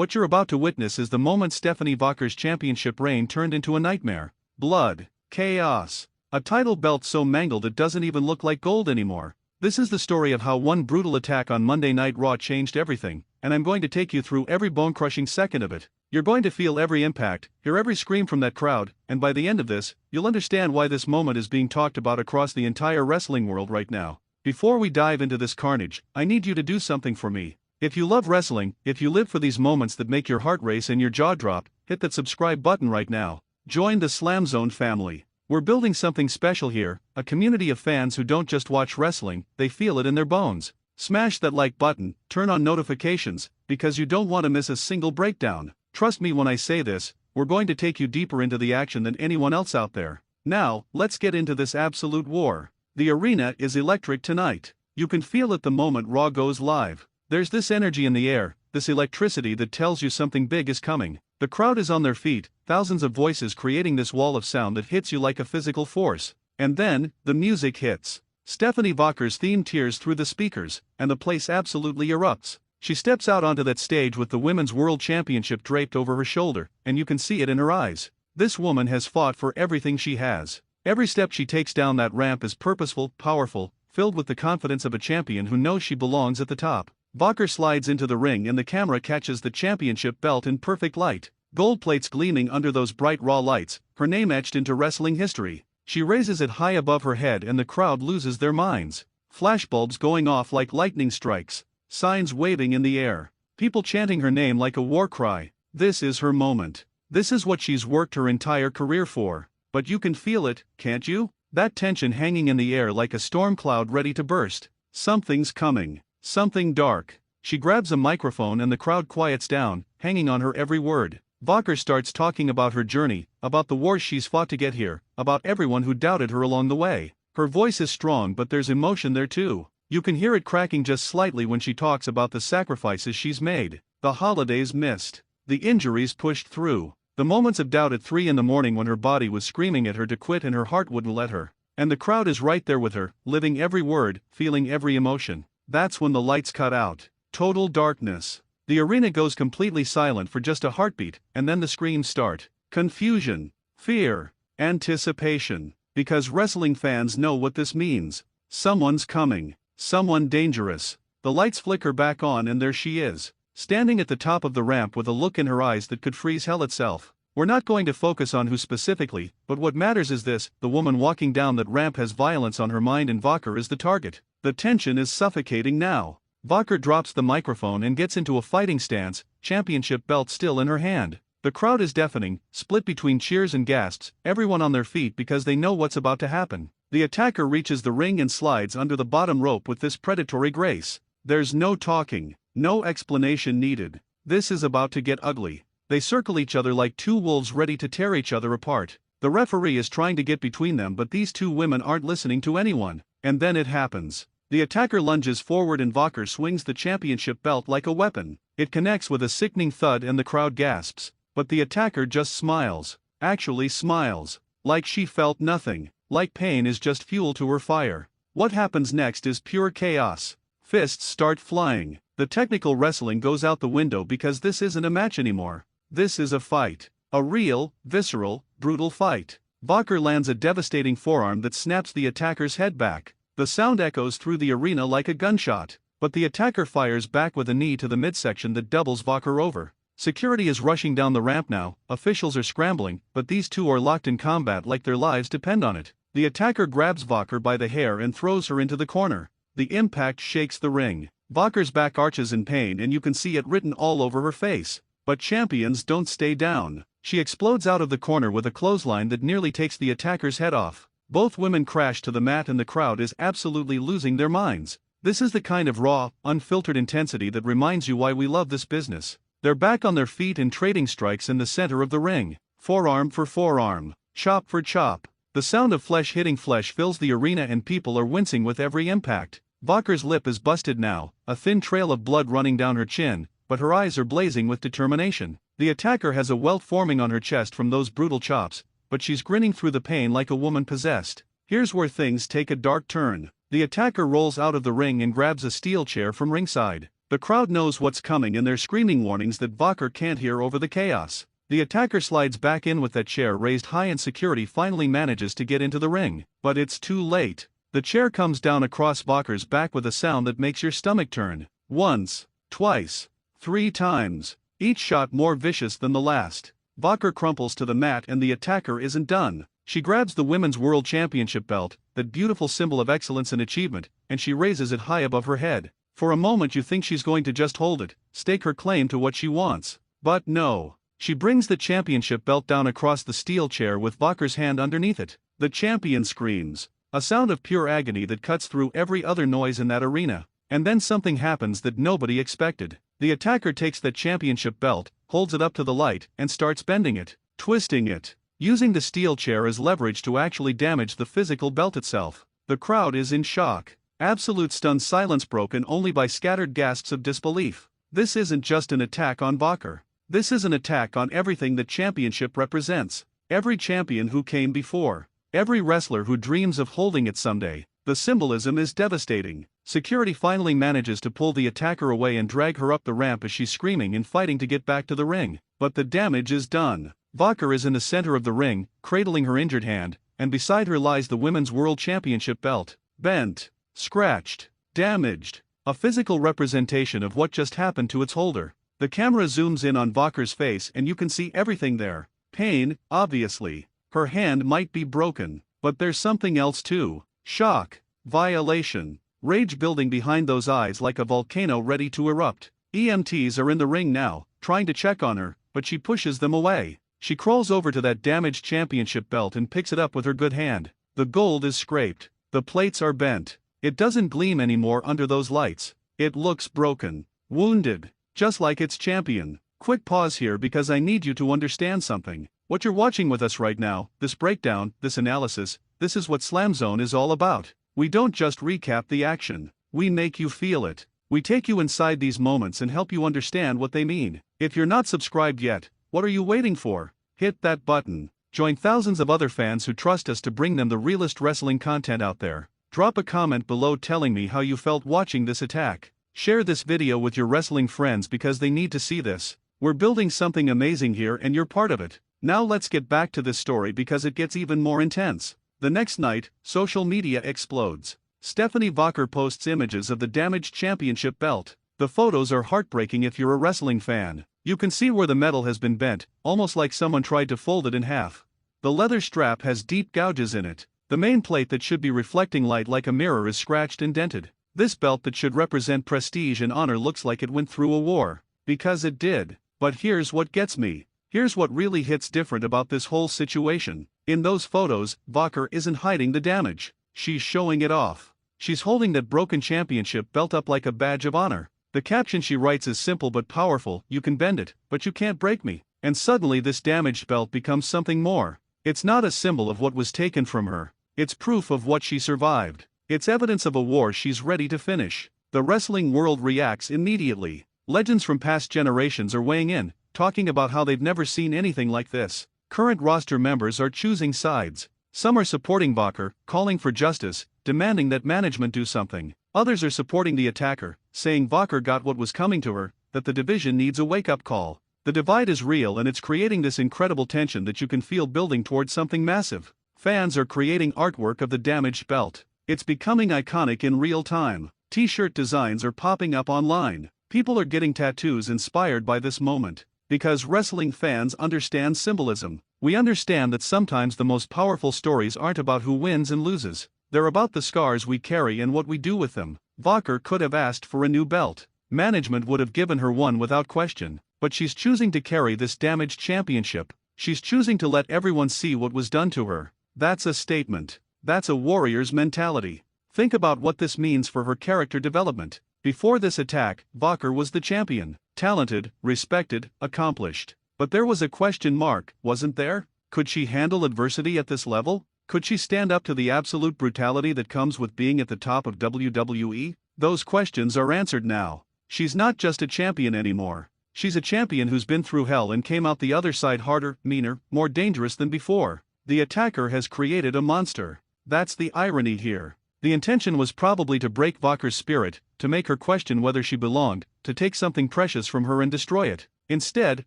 What you're about to witness is the moment Stephanie Vaquer's championship reign turned into a nightmare. Blood. Chaos. A title belt so mangled it doesn't even look like gold anymore. This is the story of how one brutal attack on Monday Night Raw changed everything, and I'm going to take you through every bone-crushing second of it. You're going to feel every impact, hear every scream from that crowd, and by the end of this, you'll understand why this moment is being talked about across the entire wrestling world right now. Before we dive into this carnage, I need you to do something for me. If you love wrestling, if you live for these moments that make your heart race and your jaw drop, hit that subscribe button right now. Join the SLAMZONE family. We're building something special here, a community of fans who don't just watch wrestling, they feel it in their bones. Smash that like button, turn on notifications, because you don't want to miss a single breakdown. Trust me when I say this, we're going to take you deeper into the action than anyone else out there. Now, let's get into this absolute war. The arena is electric tonight. You can feel it the moment Raw goes live. There's this energy in the air, this electricity that tells you something big is coming. The crowd is on their feet, thousands of voices creating this wall of sound that hits you like a physical force. And then, the music hits. Stephanie Vaquer's theme tears through the speakers, and the place absolutely erupts. She steps out onto that stage with the Women's World Championship draped over her shoulder, and you can see it in her eyes. This woman has fought for everything she has. Every step she takes down that ramp is purposeful, powerful, filled with the confidence of a champion who knows she belongs at the top. Vaquer slides into the ring and the camera catches the championship belt in perfect light. Gold plates gleaming under those bright raw lights, her name etched into wrestling history. She raises it high above her head and the crowd loses their minds. Flashbulbs going off like lightning strikes, signs waving in the air, people chanting her name like a war cry. This is her moment. This is what she's worked her entire career for. But you can feel it, can't you? That tension hanging in the air like a storm cloud ready to burst. Something's coming. Something dark. She grabs a microphone and the crowd quiets down, hanging on her every word. Vaquer starts talking about her journey, about the wars she's fought to get here, about everyone who doubted her along the way. Her voice is strong but there's emotion there too. You can hear it cracking just slightly when she talks about the sacrifices she's made, the holidays missed, the injuries pushed through, the moments of doubt at 3 in the morning when her body was screaming at her to quit and her heart wouldn't let her. And the crowd is right there with her, living every word, feeling every emotion. That's when the lights cut out. Total darkness. The arena goes completely silent for just a heartbeat, and then the screams start. Confusion, fear, anticipation. Because wrestling fans know what this means. Someone's coming. Someone dangerous. The lights flicker back on and there she is, standing at the top of the ramp with a look in her eyes that could freeze hell itself. We're not going to focus on who specifically, but what matters is this: the woman walking down that ramp has violence on her mind and Vaquer is the target. The tension is suffocating now. Vaquer drops the microphone and gets into a fighting stance, championship belt still in her hand. The crowd is deafening, split between cheers and gasps, everyone on their feet because they know what's about to happen. The attacker reaches the ring and slides under the bottom rope with this predatory grace. There's no talking, no explanation needed. This is about to get ugly. They circle each other like two wolves ready to tear each other apart. The referee is trying to get between them but these two women aren't listening to anyone. And then it happens. The attacker lunges forward and Vaquer swings the championship belt like a weapon. It connects with a sickening thud and the crowd gasps. But the attacker just smiles. Actually smiles. Like she felt nothing. Like pain is just fuel to her fire. What happens next is pure chaos. Fists start flying. The technical wrestling goes out the window because this isn't a match anymore. This is a fight. A real, visceral, brutal fight. Vaquer lands a devastating forearm that snaps the attacker's head back. The sound echoes through the arena like a gunshot. But the attacker fires back with a knee to the midsection that doubles Vaquer over. Security is rushing down the ramp now, officials are scrambling, but these two are locked in combat like their lives depend on it. The attacker grabs Vaquer by the hair and throws her into the corner. The impact shakes the ring. Vaquer's back arches in pain and you can see it written all over her face. But champions don't stay down. She explodes out of the corner with a clothesline that nearly takes the attacker's head off. Both women crash to the mat and the crowd is absolutely losing their minds. This is the kind of raw, unfiltered intensity that reminds you why we love this business. They're back on their feet and trading strikes in the center of the ring. Forearm for forearm. Chop for chop. The sound of flesh hitting flesh fills the arena and people are wincing with every impact. Vaquer's lip is busted now, a thin trail of blood running down her chin, but her eyes are blazing with determination. The attacker has a welt forming on her chest from those brutal chops, but she's grinning through the pain like a woman possessed. Here's where things take a dark turn. The attacker rolls out of the ring and grabs a steel chair from ringside. The crowd knows what's coming and they're screaming warnings that Vaquer can't hear over the chaos. The attacker slides back in with that chair raised high and security finally manages to get into the ring. But it's too late. The chair comes down across Vaquer's back with a sound that makes your stomach turn. Once, twice, 3 times. Each shot more vicious than the last. Vaquer crumples to the mat and the attacker isn't done. She grabs the Women's World Championship belt, that beautiful symbol of excellence and achievement, and she raises it high above her head. For a moment you think she's going to just hold it, stake her claim to what she wants. But no. She brings the championship belt down across the steel chair with Vaquer's hand underneath it. The champion screams. A sound of pure agony that cuts through every other noise in that arena. And then something happens that nobody expected. The attacker takes that championship belt, holds it up to the light, and starts bending it, twisting it, using the steel chair as leverage to actually damage the physical belt itself. The crowd is in shock. Absolute stunned silence broken only by scattered gasps of disbelief. This isn't just an attack on Vaquer. This is an attack on everything that championship represents. Every champion who came before. Every wrestler who dreams of holding it someday. The symbolism is devastating. Security finally manages to pull the attacker away and drag her up the ramp as she's screaming and fighting to get back to the ring. But the damage is done. Vaquer is in the center of the ring, cradling her injured hand, and beside her lies the Women's World Championship belt. Bent, scratched, damaged. A physical representation of what just happened to its holder. The camera zooms in on Vaquer's face and you can see everything there. Pain, obviously. Her hand might be broken. But there's something else too. Shock, violation, rage building behind those eyes like a volcano ready to erupt. EMTs are in the ring now, trying to check on her, but she pushes them away. She crawls over to that damaged championship belt and picks it up with her good hand. The gold is scraped. The plates are bent. It doesn't gleam anymore under those lights. It looks broken, wounded, just like its champion. Quick pause here because I need you to understand something. What you're watching with us right now, this breakdown, this analysis, this is what SLAMZONE is all about. We don't just recap the action. We make you feel it. We take you inside these moments and help you understand what they mean. If you're not subscribed yet, what are you waiting for? Hit that button. Join thousands of other fans who trust us to bring them the realest wrestling content out there. Drop a comment below telling me how you felt watching this attack. Share this video with your wrestling friends because they need to see this. We're building something amazing here and you're part of it. Now let's get back to this story because it gets even more intense. The next night, social media explodes. Stephanie Vaquer posts images of the damaged championship belt. The photos are heartbreaking if you're a wrestling fan. You can see where the metal has been bent, almost like someone tried to fold it in half. The leather strap has deep gouges in it. The main plate that should be reflecting light like a mirror is scratched and dented. This belt that should represent prestige and honor looks like it went through a war. Because it did. But here's what gets me. Here's what really hits different about this whole situation. In those photos, Vaquer isn't hiding the damage. She's showing it off. She's holding that broken championship belt up like a badge of honor. The caption she writes is simple but powerful: "You can bend it, but you can't break me." And suddenly this damaged belt becomes something more. It's not a symbol of what was taken from her. It's proof of what she survived. It's evidence of a war she's ready to finish. The wrestling world reacts immediately. Legends from past generations are weighing in, talking about how they've never seen anything like this. Current roster members are choosing sides. Some are supporting Vaquer, calling for justice, demanding that management do something. Others are supporting the attacker, saying Vaquer got what was coming to her, that the division needs a wake-up call. The divide is real and it's creating this incredible tension that you can feel building towards something massive. Fans are creating artwork of the damaged belt. It's becoming iconic in real time. T-shirt designs are popping up online. People are getting tattoos inspired by this moment. Because wrestling fans understand symbolism. We understand that sometimes the most powerful stories aren't about who wins and loses. They're about the scars we carry and what we do with them. Vaquer could have asked for a new belt. Management would have given her one without question. But she's choosing to carry this damaged championship. She's choosing to let everyone see what was done to her. That's a statement. That's a warrior's mentality. Think about what this means for her character development. Before this attack, Vaquer was the champion. Talented, respected, accomplished. But there was a question mark, wasn't there? Could she handle adversity at this level? Could she stand up to the absolute brutality that comes with being at the top of WWE? Those questions are answered now. She's not just a champion anymore. She's a champion who's been through hell and came out the other side harder, meaner, more dangerous than before. The attacker has created a monster. That's the irony here. The intention was probably to break Vaquer's spirit, to make her question whether she belonged, to take something precious from her and destroy it. Instead,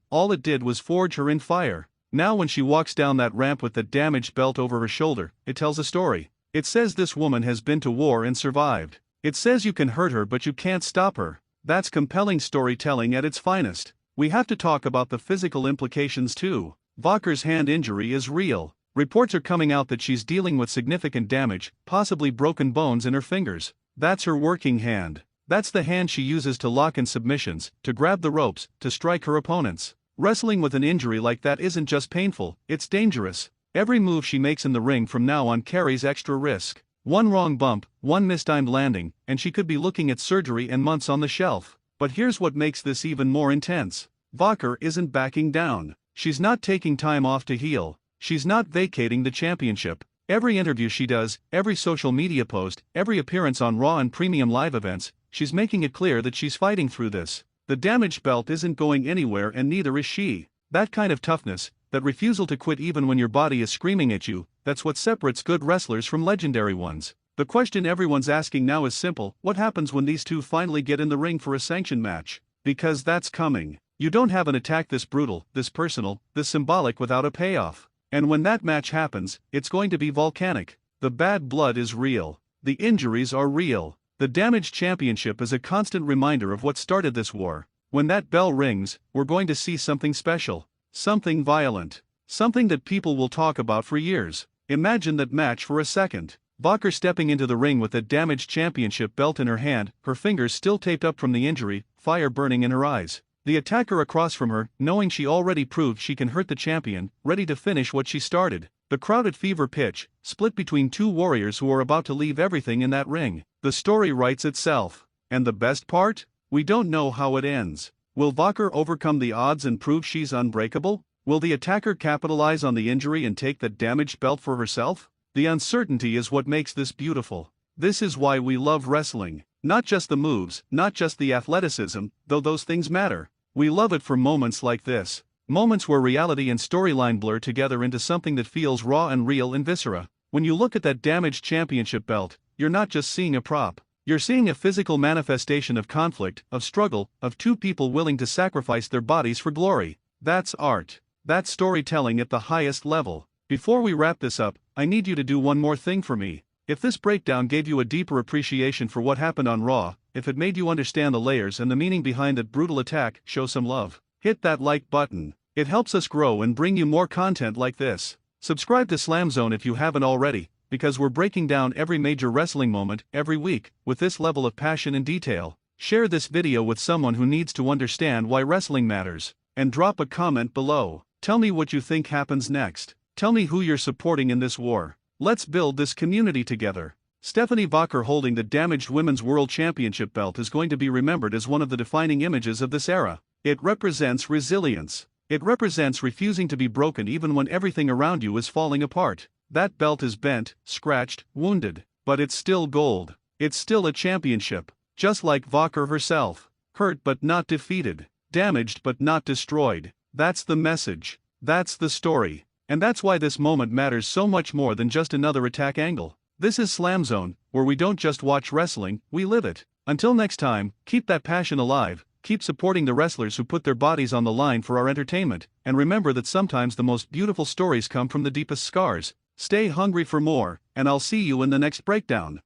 all it did was forge her in fire. Now when she walks down that ramp with that damaged belt over her shoulder, it tells a story. It says this woman has been to war and survived. It says you can hurt her but you can't stop her. That's compelling storytelling at its finest. We have to talk about the physical implications too. Vaquer's hand injury is real. Reports are coming out that she's dealing with significant damage, possibly broken bones in her fingers. That's her working hand. That's the hand she uses to lock in submissions, to grab the ropes, to strike her opponents. Wrestling with an injury like that isn't just painful, it's dangerous. Every move she makes in the ring from now on carries extra risk. One wrong bump, one mistimed landing, and she could be looking at surgery and months on the shelf. But here's what makes this even more intense. Vaquer isn't backing down. She's not taking time off to heal. She's not vacating the championship. Every interview she does, every social media post, every appearance on Raw and premium live events, she's making it clear that she's fighting through this. The damaged belt isn't going anywhere and neither is she. That kind of toughness, that refusal to quit even when your body is screaming at you, that's what separates good wrestlers from legendary ones. The question everyone's asking now is simple: what happens when these two finally get in the ring for a sanctioned match? Because that's coming. You don't have an attack this brutal, this personal, this symbolic without a payoff. And when that match happens, it's going to be volcanic. The bad blood is real. The injuries are real. The damaged championship is a constant reminder of what started this war. When that bell rings, we're going to see something special. Something violent. Something that people will talk about for years. Imagine that match for a second. Vaquer stepping into the ring with that damaged championship belt in her hand, her fingers still taped up from the injury, fire burning in her eyes. The attacker across from her, knowing she already proved she can hurt the champion, ready to finish what she started. The crowd at fever pitch, split between two warriors who are about to leave everything in that ring. The story writes itself. And the best part? We don't know how it ends. Will Vaquer overcome the odds and prove she's unbreakable? Will the attacker capitalize on the injury and take that damaged belt for herself? The uncertainty is what makes this beautiful. This is why we love wrestling. Not just the moves, not just the athleticism, though those things matter. We love it for moments like this. Moments where reality and storyline blur together into something that feels raw and real in viscera. When you look at that damaged championship belt, you're not just seeing a prop. You're seeing a physical manifestation of conflict, of struggle, of two people willing to sacrifice their bodies for glory. That's art. That's storytelling at the highest level. Before we wrap this up, I need you to do one more thing for me. If this breakdown gave you a deeper appreciation for what happened on Raw, if it made you understand the layers and the meaning behind that brutal attack, show some love. Hit that like button. It helps us grow and bring you more content like this. Subscribe to SLAMZONE if you haven't already, because we're breaking down every major wrestling moment, every week, with this level of passion and detail. Share this video with someone who needs to understand why wrestling matters. And drop a comment below. Tell me what you think happens next. Tell me who you're supporting in this war. Let's build this community together. Stephanie Vaquer holding the damaged Women's World Championship belt is going to be remembered as one of the defining images of this era. It represents resilience. It represents refusing to be broken even when everything around you is falling apart. That belt is bent, scratched, wounded, but it's still gold. It's still a championship. Just like Vaquer herself. Hurt but not defeated. Damaged but not destroyed. That's the message. That's the story. And that's why this moment matters so much more than just another attack angle. This is SLAMZONE, where we don't just watch wrestling, we live it. Until next time, keep that passion alive, keep supporting the wrestlers who put their bodies on the line for our entertainment, and remember that sometimes the most beautiful stories come from the deepest scars. Stay hungry for more, and I'll see you in the next breakdown.